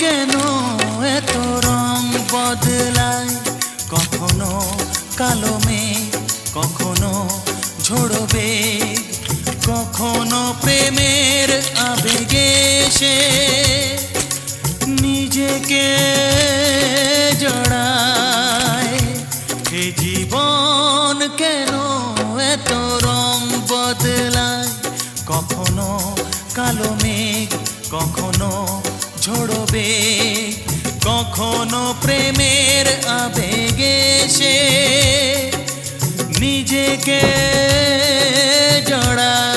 কেন এত রং বদলায়, কখনো কালো মেঘ, কখনো ঝোড়ো বেগ, কখনো প্রেমের আবেগে সে নিজেকে জড়ায়। এ জীবন কেন এত রং বদলায়, কখনো কালো মেঘ, কখনো ঝোড়ো বেগ, কখনো প্রেমের আবেগে সে নিজেকে জড়ায়।